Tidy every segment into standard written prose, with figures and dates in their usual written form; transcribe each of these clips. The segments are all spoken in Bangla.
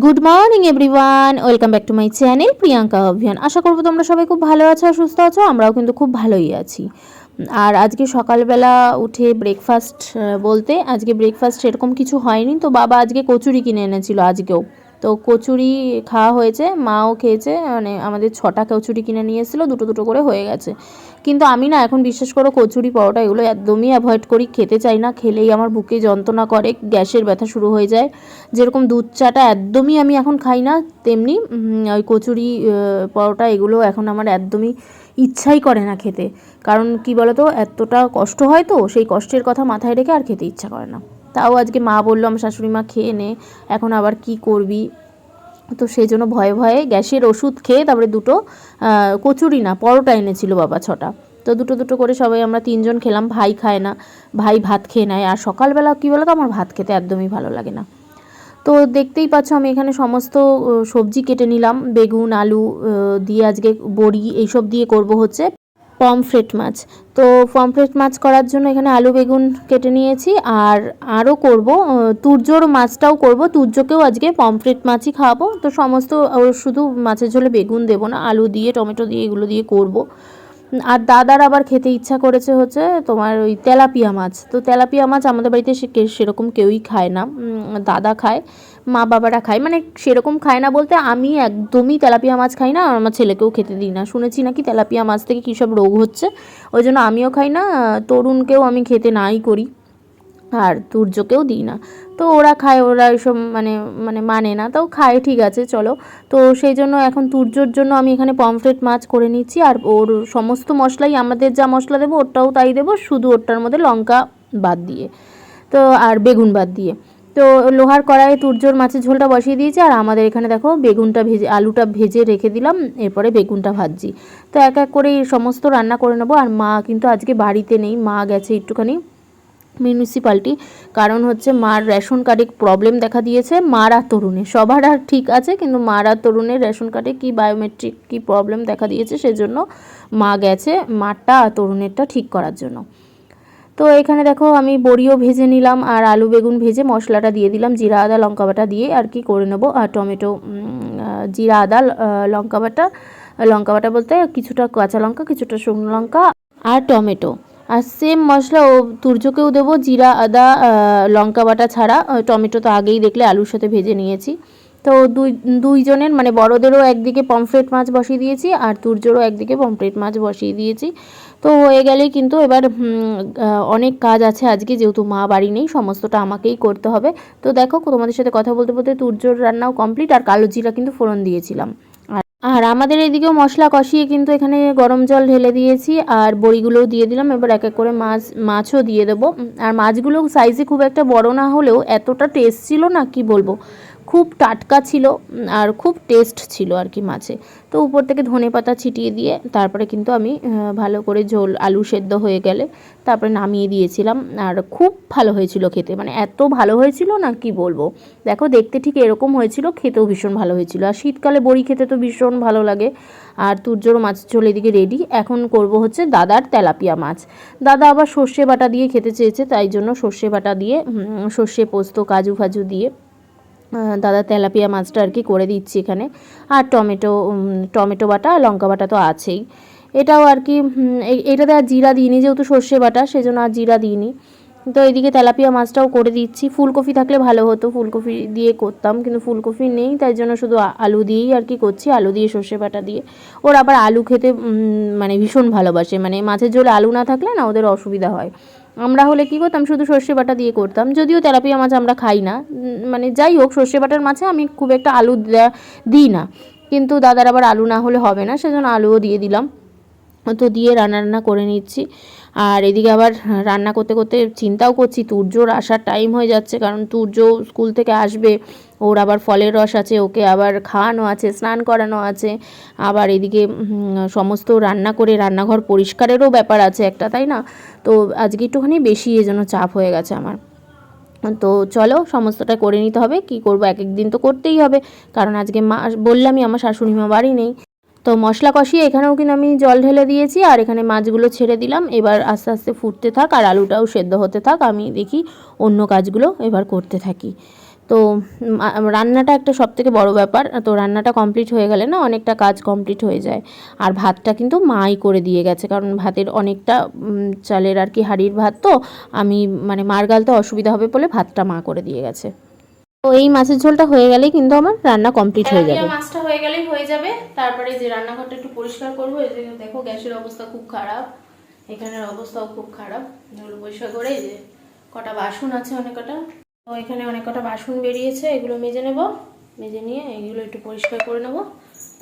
Good morning everyone, welcome back to my channel Priyanka Abhiyan. আশা করবো তোমরা সবাই খুব ভালো আছো আর সুস্থ আছো। আমরাও কিন্তু খুব ভালোই আছি। আর আজকে সকালবেলা উঠে ব্রেকফাস্ট বলতে আজকে ব্রেকফাস্ট সেরকম কিছু হয়নি, তো বাবা আজকে কচুরি কিনে এনেছিল আজকেও। তো কচুরি খাওয়া হয়েছে, মাও খেয়েছে, মানে আমাদের 6টা কচুরি কিনে নিয়ে এসেছিলো, দুটো দুটো করে হয়ে গেছে। কিন্তু আমি না এখন বিশ্বাস করো কচুরি পরোটা এগুলো একদমই অ্যাভয়েড করি, খেতে চাই না। খেলেই আমার বুকে যন্ত্রণা করে, গ্যাসের ব্যথা শুরু হয়ে যায়। যেরকম দুধ চাটা একদমই আমি এখন খাই না, তেমনি ওই কচুরি পরোটা এগুলো এখন আমার একদমই ইচ্ছাই করে না খেতে। কারণ কি বলতো, এতটা কষ্ট হয়, তো সেই কষ্টের কথা মাথায় রেখে আর খেতে ইচ্ছা করে না। তাও আজকে মা বললো, আমার শাশুড়ি মা খেয়ে নে, এখন আবার কি করবি। তো সেই জন্য ভয়ে ভয়ে গ্যাসের ওষুধ খেয়ে তারপরে দুটো কচুরি না পরোটা এনেছিল বাবা 6টা। তো দুটো দুটো করে সবাই আমরা 3জন খেলাম। ভাই খায় না, ভাই ভাত খেয়ে নেয়। আর সকালবেলা কী বলো তো, আমার ভাত খেতে একদমই ভালো লাগে না। তো দেখতেই পাচ্ছ আমি এখানে সমস্ত সবজি কেটে নিলাম, বেগুন আলু দিয়ে আজকে বড়ি এইসব দিয়ে করব হচ্ছে পমফ্রেট মাছ। তো পমফ্রেট মাছ করার জন্য এখানে আলু বেগুন কেটে নিয়েছি। আর আরও করব তুরজোর মাছটাও করব, তুরজোকেও আজকে পমফ্রেট মাছই খাওয়াবো। তো সমস্ত শুধু মাছের ঝোলে বেগুন দেবো না, আলু দিয়ে টমেটো দিয়ে এগুলো দিয়ে করব। আর দাদার আবার খেতে ইচ্ছা করেছে হচ্ছে তোমার ওই তেলাপিয়া মাছ। তো তেলাপিয়া মাছ আমাদের বাড়িতে সেরকম কেউই খায় না, দাদা খায়, মা বাবারা খায়, মানে সেরকম খায় না বলতে আমি একদমই তেলাপিয়া মাছ খাই না, আর আমার ছেলেকেও খেতে দিই না। শুনেছি নাকি তেলাপিয়া মাছ থেকে কী সব রোগ হচ্ছে, ওই জন্য আমিও খাই না, তরুণকেও আমি খেতে নাই করি, আর তুর্যকেও দিই না। তো ওরা খায়, ওরা এসব মানে না, তাও খায়, ঠিক আছে চলো। তো সেই জন্য এখন তুর্যর জন্য আমি এখানে পমফ্রেট মাছ করে নিচ্ছি। আর ওর সমস্ত মশলাই আমাদের যা মশলা দেবো ওটাও তাই দেবো, শুধু ওটার মধ্যে লঙ্কা বাদ দিয়ে, তো আর বেগুন বাদ দিয়ে। তো লোহার কড়াইয়ে তুর্যর মাছের ঝোলটা বসিয়ে দিয়েছি। আর আমাদের এখানে দেখো বেগুনটা ভেজে, আলুটা ভেজে রেখে দিলাম, এরপরে বেগুনটা ভাজছি। তো এক এক করে এই সমস্ত রান্না করে নেবো। আর মা কিন্তু আজকে বাড়িতে নেই, মা গেছে একটুখানি মিউনিসিপ্যালিটি। কারণ হচ্ছে মার রেশন কার্ডে প্রবলেম দেখা দিয়েছে, মার আর তরুণের, সবার আর ঠিক আছে, কিন্তু মার আর তরুণের রেশন কার্ডে কি বায়োমেট্রিক কি প্রবলেম দেখা দিয়েছে, সেজন্য মা গেছে মারটা আর তরুণেরটা ঠিক করার জন্য। তো এখানে দেখো আমি বড়িও ভেজে নিলাম, আর আলু বেগুন ভেজে মশলাটা দিয়ে দিলাম, জিরা আদা লঙ্কা বাটা দিয়ে আর কি করে নেবো। আর টমেটো, জিরা আদা লঙ্কা বাটা বলতে কিছুটা কাঁচা লঙ্কা, কিছুটা শুকনো লঙ্কা আর টমেটো। আর সেম মশলা ও তুর্যকেও দেবো, জিরা আদা লঙ্কা বাটা ছাড়া। টমেটো তো আগেই দেখলে আলুর সাথে ভেজে নিয়েছি। তো দুইজনের মানে বড়দেরও একদিকে পমফ্রেট মাছ বসিয়ে দিয়েছি, আর তুর্যরও একদিকে পমফ্রেট মাছ বসিয়ে দিয়েছি। তো হয়ে গেলেই কিন্তু এবার অনেক কাজ আছে আজকে, যেহেতু মা বাড়ি নেই, সমস্তটা আমাকেই করতে হবে। তো দেখো তোমাদের সাথে কথা বলতে বলতে তুর্যর রান্নাও কমপ্লিট, আর কালো জিরা কিন্তু ফোড়ন দিয়েছিলাম। আর আমাদের এদিকেও মশলা কষিয়ে কিন্তু এখানে গরম জল ঢেলে দিয়েছি, আর বড়িগুলোও দিয়ে দিলাম। এবার এক এক করে মাছও দিয়ে দেবো। আর মাছগুলো সাইজে খুব একটা বড় না হলেও এতটা টেস্ট ছিল না, কি বলবো, খুব টাটকা ছিল আর খুব টেস্ট ছিল আর কি মাছে। তো উপর থেকে ধনেপাতা ছিটিয়ে দিয়ে তারপরে কিন্তু আমি ভালো করে ঝোল, আলু সেদ্ধ হয়ে গেলে তারপরে নামিয়ে দিয়েছিলাম। আর খুব ভালো হয়েছিল খেতে, মানে এত ভালো হয়েছিল না, কি বলবো। দেখো দেখতে ঠিক এরকম হয়েছিল, খেতেও ভীষণ ভালো হয়েছিল। আর শীতকালে বড়ি খেতে তো ভীষণ ভালো লাগে। আর তুর্যরও মাছ ঝোল এদিকে রেডি। এখন করব হচ্ছে দাদার তেলাপিয়া মাছ। দাদা আবার সর্ষে বাটা দিয়ে খেতে চেয়েছে, তাই জন্য সর্ষে বাটা দিয়ে, সর্ষে পোস্ত কাজু ফাজু দিয়ে দাদা তেলাপিয়া মাছটা আর কি করে দিচ্ছি এখানে। আর টমেটো বাটা, লঙ্কা বাটা তো আছেই। এটাও আর কি এটাতে আর জিরা দিইনি, যেহেতু সর্ষে বাটা, সেজন্য আর জিরা দিইনি। তো এদিকে তেলাপিয়া মাছটাও করে দিচ্ছি। ফুলকপি থাকলে ভালো হতো, ফুলকপি দিয়ে করতাম, কিন্তু ফুলকপি নেই, তাই জন্য শুধু আলু দিয়েই আর কি করছি, আলু দিয়ে সর্ষে বাটা দিয়ে। ওর আবার আলু খেতে মানে ভীষণ ভালোবাসে, মানে মাছের ঝোলে আলু না থাকলে না ওদের অসুবিধা হয়। আমরা হলে কী করতাম, শুধু সর্ষে বাটা দিয়ে করতাম, যদিও তেলাপিয়া মাছ আমরা খাই না, মানে যাই হোক, সর্ষে বাটার মাছে আমি খুব একটা আলু দিই না, কিন্তু দাদার আবার আলু না হলে হবে না, সেজন্য আলুও দিয়ে দিলাম। তো দিয়ে রান্না করে নিচ্ছি। আর এদিকে আবার রান্না করতে করতে চিন্তাও করছি, তুর্যর আসার টাইম হয়ে যাচ্ছে, কারণ তুর্য স্কুল থেকে আসবে, ওর আবার ফলের রস আছে, ওকে আবার খাওয়ানো আছে, স্নান করানো আছে, আবার এদিকে সমস্ত রান্না করে রান্নাঘর পরিষ্কারেরও ব্যাপার আছে একটা, তাই না। তো আজকে একটুখানি বেশি এজন্য চাপ হয়ে গেছে আমার। তো চলো সমস্তটা করে নিতে হবে, কি করব, এক এক দিন তো করতেই হবে, কারণ আজকে বললামই আমার শাশুড়ি মা বাড়ি নেই। তো মশলা কষিয়ে এখানেও কিন্তু আমি জল ঢেলে দিয়েছি, আর এখানে মাছগুলো ছেড়ে দিলাম। এবার আস্তে আস্তে ফুটতে থাক, আর আলুটাও সেদ্ধ হতে থাক, আমি দেখি অন্য কাজগুলো এবার করতে থাকি। তো রান্নাটা একটা সবথেকে বড় ব্যাপার। তো রান্নাটা কমপ্লিট হয়ে গেলে না অনেকটা কাজ কমপ্লিট হয়ে যায়। আর ভাতটা কিন্তু মাই করে দিয়ে গেছে, কারণ ভাতের অনেকটা চালের আর কি হাঁড়ির ভাত, তো আমি মানে মার গালতে অসুবিধা হবে বলে ভাতটা মা করে দিয়ে গেছে। তো এই মাছের ঝোলটা হয়ে গেলেই কিন্তু আমার রান্না কমপ্লিট হয়ে যাবে। মাছটা হয়ে গেলেই হয়ে যাবে। তারপরে যে রান্নাঘরটা একটু পরিষ্কার করবো। এই যে দেখো গ্যাসের অবস্থা খুব খারাপ, এখানের অবস্থাও খুব খারাপ। এগুলো পরিষ্কার করে এই যে কটা বাসন আছে অনেক কটা, তো এখানে অনেক কটা বাসন বেরিয়েছে, এগুলো মেজে নেব। মেজে নিয়ে এগুলো একটু পরিষ্কার করে নেব,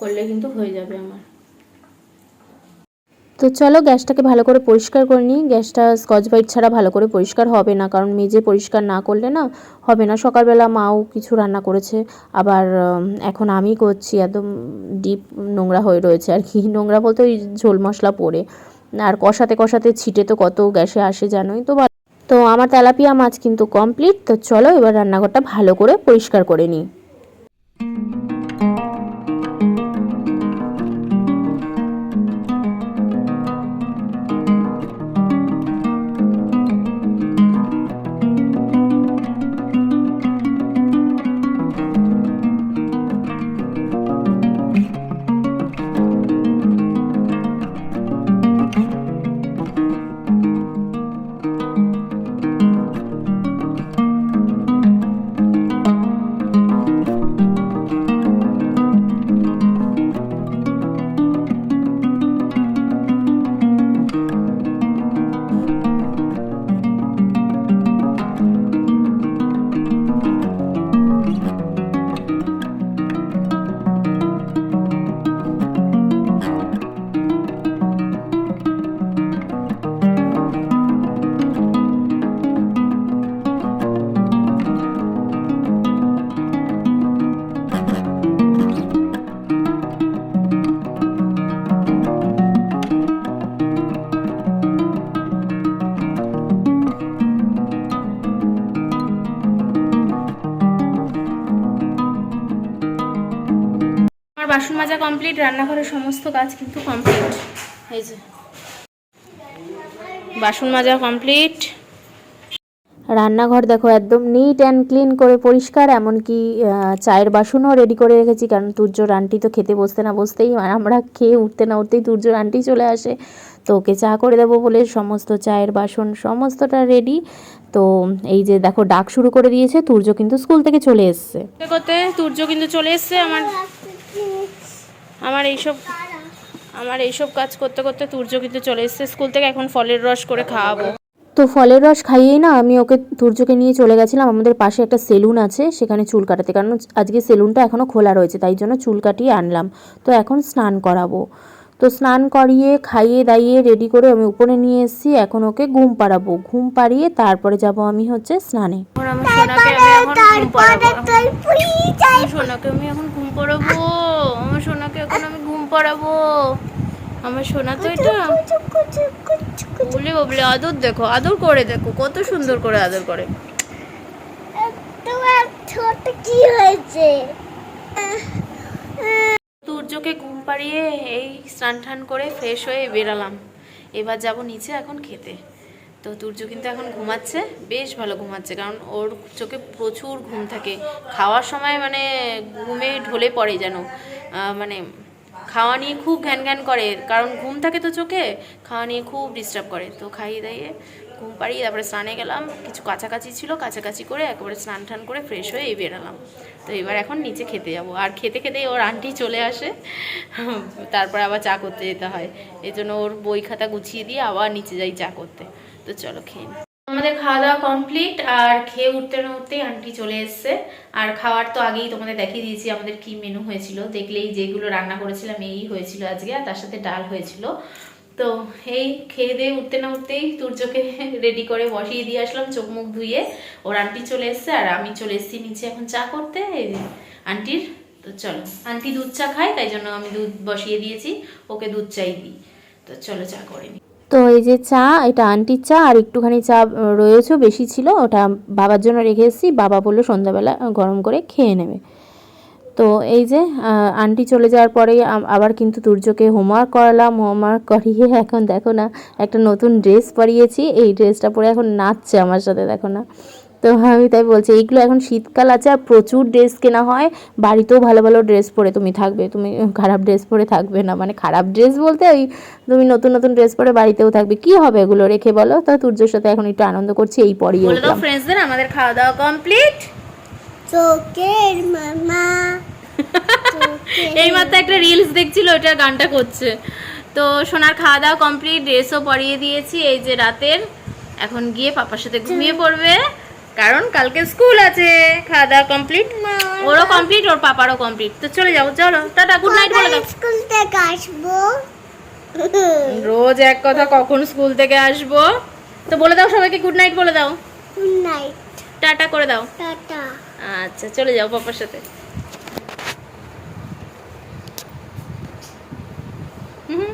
করলে কিন্তু হয়ে যাবে আমার। তো চলো গ্যাসটাকে ভালো করে পরিষ্কার করে নিই। গ্যাসটা স্কচ ব্রাইট ছাড়া ভালো করে পরিষ্কার হবে না, কারণ মেজে পরিষ্কার না করলে না হবে না। সকালবেলা মাও কিছু রান্না করেছে, আবার এখন আমি করছি, একদম ডিপ নোংরা হয়ে রয়েছে আর কি। নোংরা বলতে ওই ঝোল মশলা পড়ে, আর কষাতে কষাতে ছিটে তো কত গ্যাসে আসে জানোই তো। তো আমার তেলাপিয়া মাছ কিন্তু কমপ্লিট। তো চলো এবার রান্নাঘরটা ভালো করে পরিষ্কার করে নিই। বাসন মাজা কমপ্লিট, রান্নাঘরের সমস্ত কাজ কিন্তু কমপ্লিট। এই যে বাসন মাজা কমপ্লিট, রান্নাঘর দেখো একদম নিট অ্যান্ড ক্লিন করে পরিষ্কার। এমনকি চায়ের বাসনও রেডি করে রেখেছি, কারণ তুর্যর আন্টি তো খেতে বসতে না বসতেই, আমরা খেয়ে উঠতে না উঠতেই তুর্যর আন্টি চলে আসে, তো ওকে চা করে দেবো বলে সমস্ত চায়ের বাসন সমস্তটা রেডি। তো এই যে দেখো ডাক শুরু করে দিয়েছে, তুর্য কিন্তু স্কুল থেকে চলে এসছে। তুর্য কিন্তু চলে এসছে আমার এইসব কাজ করতে করতে তুর্য কিন্তু চলে এসছে স্কুল থেকে। এখন ফলের রস করে খাওয়াবো। তো ফলের রস খাইয়েই না আমি ওকে তুর্যকে নিয়ে চলে গেছিলাম আমাদের পাশে একটা সেলুন আছে, সেখানে চুল কাটাতে, কারণ আজকে সেলুনটা এখনও খোলা রয়েছে, তাই জন্য চুল কাটিয়ে আনলাম। তো এখন স্নান করাবো। তো স্নান করিয়ে খাইয়ে দাইয়ে রেডি করে আমি উপরে নিয়ে এসেছি। এখন ওকে ঘুম পাড়াবো, ঘুম পাড়িয়ে তারপরে যাব আমি হচ্ছে স্নানে। সোনাকে আমি এখন ঘুম পাড়াবো, আমার সোনাকে এখন আমি ঘুম পাড়াবো। আমার সোনা তো এটা বলে বলে আদর দেখো, আদর করে দেখো কত সুন্দর করে আদর করে। ছোট কি হয়েছে? তুর্যকে ঘুম পাড়িয়ে এই স্নান টান করে ফ্রেশ হয়ে বেরালাম। এবার যাব নিচে এখন খেতে। তো তুর্য কিন্তু এখন ঘুমাচ্ছে, বেশ ভালো ঘুমাচ্ছে, কারণ ওর চোখে প্রচুর ঘুম থাকে। খাওয়ার সময় মানে ঘুমে ঢলে পড়ে যেন, মানে খাওয়া নিয়ে খুব ঘ্যান ঘ্যান করে, কারণ ঘুম থাকে তো চোখে, খাওয়া নিয়ে খুব ডিস্টার্ব করে। তো খাইয়ে দাইয়ে ঘুম পাড়িয়ে তারপরে স্নানে গেলাম, কিছু কাছাকাছি ছিল, কাছাকাছি করে একেবারে স্নান টান করে ফ্রেশ হয়ে বেরালাম। তো এবার এখন নিচে খেতে যাব, আর খেতে খেতেই ওর আন্টি চলে আসে, তারপরে আবার চা করতে যেতে হয়, এই জন্য ওর বই খাতা গুছিয়ে দিয়ে আবার নিচে যাই চা করতে। তো চলো খেয়ে নিই। আমাদের খাওয়া দাওয়া কমপ্লিট, আর খেয়ে উঠতে না উঠতেই আন্টি চলে এসছে। আর খাওয়ার তো আগেই তোমাদের দেখিয়ে দিয়েছি আমাদের কি মেনু হয়েছিল, দেখলেই যেগুলো রান্না করেছিলাম এই হয়েছিল আজকে, আর তার সাথে ডাল হয়েছিল। তো এই খেয়ে দিয়ে উঠতে না উঠতেই তুর্যকে রেডি করে বসিয়ে দিয়ে আসলাম, চোখ মুখ ধুয়ে। ওর আন্টি চলে এসছে আর আমি চলে এসেছি নিচে এখন চা করতে এই আন্টির। তো চলো, আন্টি দুধ চা খায়, তাই জন্য আমি দুধ বসিয়ে দিয়েছি, ওকে দুধ চাই দিই। তো চলো চা করে নিই। তো এই যে চা, এটা আন্টির চা, আর একটুখানি চা রয়েছে, বেশি ছিল, ওটা বাবার জন্য রেখে এসেছি। বাবা বললো সন্ধ্যাবেলা গরম করে খেয়ে নেবে। তো এই যে আন্টি চলে যাওয়ার পরেই আবার কিন্তু তুর্যকে হোমওয়ার্ক করালাম। হোমওয়ার্ক করিয়ে এখন দেখো না একটা নতুন ড্রেস পরিয়েছি, এই ড্রেসটা পরে এখন নাচছে আমার সাথে, দেখো না। তো আমি তাই বলছি এইগুলো এখন শীতকাল আছে আর প্রচুর ড্রেস কেনা হয়, বাড়িতেও ভালো ভালো ড্রেস পরে তুমি থাকবে, তুমি খারাপ ড্রেস পরে থাকবে না, মানে খারাপ ড্রেস বলতে ওই তুমি নতুন নতুন ড্রেস পরে বাড়িতেও থাকবে, কি হবে এগুলো রেখে বলো? তা তুর্যর সাথে এখন একটু আনন্দ করছি, এই পরেই বলে দাও ফ্রেন্ডসদের আমাদের খাওয়া দাওয়া কমপ্লিট। চোখের মামা এই মাত্র একটা রিলস দেখছিল, ওটা গানটা করছে। তো সোনার খাওয়া দাওয়া কমপ্লিট, ড্রেসও পরিয়ে দিয়েছি এই যে রাতের, এখন গিয়ে পাপার সাথে ঘুমিয়ে পড়বে কারণ কালকে স্কুল আছে। খাওয়া দাওয়া কমপ্লিট, ওরও কমপ্লিট, ওর পাপারও কমপ্লিট। তো চলে যাও, চলো টাটা, গুড নাইট বলে দাও। স্কুল থেকে আসবো। রোজ এক কথা, কখন স্কুল থেকে আসবো। তো বলে দাও সবাইকে গুড নাইট বলে দাও, গুড নাইট, টাটা করে দাও। টাটা। আচ্ছা চলে যাও পাপার সাথে। হুম।